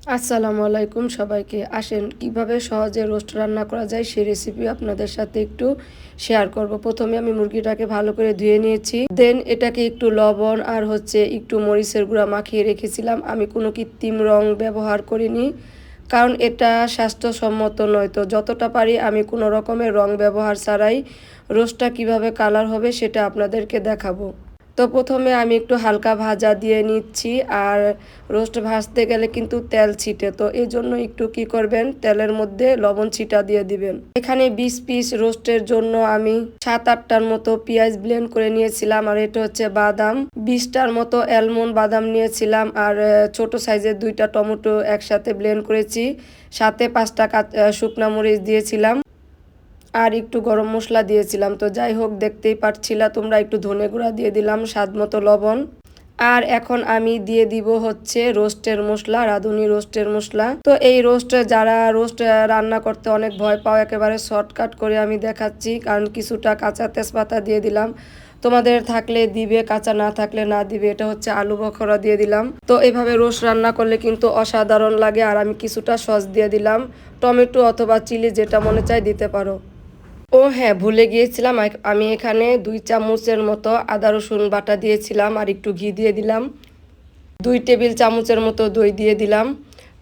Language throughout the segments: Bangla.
আসসালামু আলাইকুম সবাইকে। আসেন কিভাবে সহজে রোস্ট রান্না করা যায় সেই রেসিপি আপনাদের সাথে একটু শেয়ার করব। প্রথমে আমি মুরগিটাকে ভালো করে ধুয়ে নিয়েছি। দেন এটাকে একটু লবণ আর একটু মরিচের গুঁড়া মাখিয়ে রেখেছিলাম। আমি কোনো কৃত্রিম রং ব্যবহার করিনি, কারণ এটা স্বাস্থ্যসম্মত নয়। তো যতটা পারি আমি কোনো রকমের রং ব্যবহার ছাড়াই রোস্টটা কিভাবে কালার হবে সেটা আপনাদেরকে দেখাবো। তো প্রথমে আমি একটু হালকা ভাজা দিয়ে নিচ্ছি। আর রোস্ট ভাজতে গেলে কিন্তু তেল ছিটে, তো এই জন্য একটু কি করবেন, তেলের মধ্যে লবণ ছিটা দিয়ে দিবেন। এখানে 20 পিস রোস্টের জন্য আমি 7-8টার মতো পেঁয়াজ ব্লেন্ড করে নিয়েছিলাম। আর এটা হচ্ছে বাদাম, 20টার মতো অ্যালমন্ড বাদাম নিয়েছিলাম। আর ছোট সাইজের 2টা টমেটো একসাথে ব্লেন্ড করেছি। সাথে 5টা শুকনা মরিচ দিয়েছিলাম। আর একটু গরম মশলা দিয়েছিলাম। তো যাই হোক, দেখতেই পারছিলা তোমরা, একটু ধনে গুঁড়া দিয়ে দিলাম, স্বাদ মতো লবণ। আর এখন আমি দিয়ে দিব রোস্টের মশলা, রাঁধুনি রোস্টের মশলা। তো এই যারা রোস্ট রান্না করতে অনেক ভয় পাও, একেবারে শর্টকাট করে আমি দেখাচ্ছি, কারণ কিছুটা কাঁচা তেজপাতা দিয়ে দিলাম। তোমাদের থাকলে দিবে, কাঁচা না থাকলে না দিবে। এটা হচ্ছে আলু বখরা দিয়ে দিলাম। তো এইভাবে রোস্ট রান্না করলে কিন্তু অসাধারণ লাগে। আর আমি কিছুটা সস দিয়ে দিলাম, টমেটো অথবা চিলি যেটা মনে চায় দিতে পারো। ও হ্যাঁ, ভুলে গিয়েছিলাম, আমি এখানে 2 চামচের মতো আদা রসুন বাটা দিয়েছিলাম। আর একটু ঘি দিয়ে দিলাম, 2 টেবিল চামচের মতো দই দিয়ে দিলাম।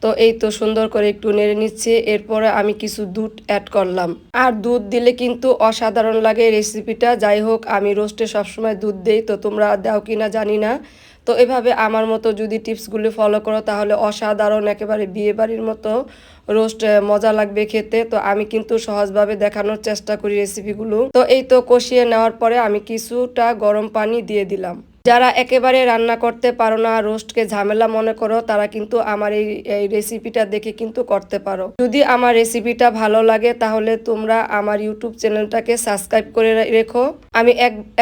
তো এই তো সুন্দর করে একটু নেড়ে নিচ্ছে। এরপরে আমি কিছু দুধ অ্যাড করলাম। আর দুধ দিলে কিন্তু অসাধারণ লাগে রেসিপিটা। যাই হোক, আমি রোস্টে সবসময় দুধ দেই, তো তোমরা দাও কি না জানি না। তো এভাবে আমার মতো যদি টিপসগুলি ফলো করো তাহলে অসাধারণ, একেবারে বিয়ে বাড়ির মতো রোস্ট মজা লাগবে খেতে। তো আমি কিন্তু সহজভাবে দেখানোর চেষ্টা করি রেসিপিগুলো। তো এই তো কষিয়ে নেওয়ার পরে আমি কিছুটা গরম পানি দিয়ে দিলাম। যারা একেবারে রান্না করতে পারো না, রোস্টকে ঝামেলা মনে করো, তারা কিন্তু আমার এই রেসিপিটা দেখে কিন্তু করতে পারো। যদি আমার রেসিপিটা ভালো লাগে তাহলে তোমরা আমার ইউটিউব চ্যানেলটাকে সাবস্ক্রাইব করে রেখো। আমি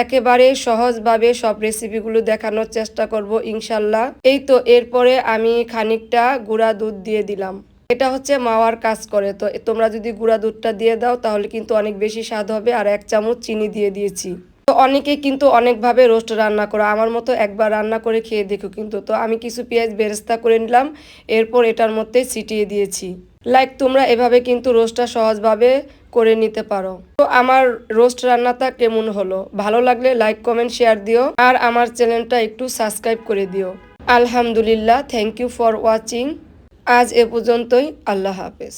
একেবারে সহজভাবে সব রেসিপিগুলো দেখানোর চেষ্টা করব ইনশাল্লাহ। এই তো এরপরে আমি খানিকটা গুঁড়া দুধ দিয়ে দিলাম। এটা হচ্ছে মাওয়ার কাজ করে। তো তোমরা যদি গুঁড়া দুধটা দিয়ে দাও তাহলে কিন্তু অনেক বেশি স্বাদ হবে। আর 1 চামচ চিনি দিয়ে দিয়েছি। তো অনেকেই কিন্তু অনেকভাবে রোস্ট রান্না করো, আমার মতো একবার রান্না করে খেয়ে দেখো কিন্তু। তো আমি কিছু পেঁয়াজ বেরেস্তা করে নিলাম, এরপর এটার মধ্যে ছিটিয়ে দিয়েছি। তোমরা এভাবে কিন্তু রোস্টটা সহজভাবে করে নিতে পারো। তো আমার রোস্ট রান্নাটা কেমন হলো, ভালো লাগলে লাইক কমেন্ট শেয়ার দিও। আর আমার চ্যানেলটা একটু সাবস্ক্রাইব করে দিও। আলহামদুলিল্লাহ, থ্যাংক ইউ ফর ওয়াচিং। আজ এ পর্যন্তই। আল্লাহ হাফেজ।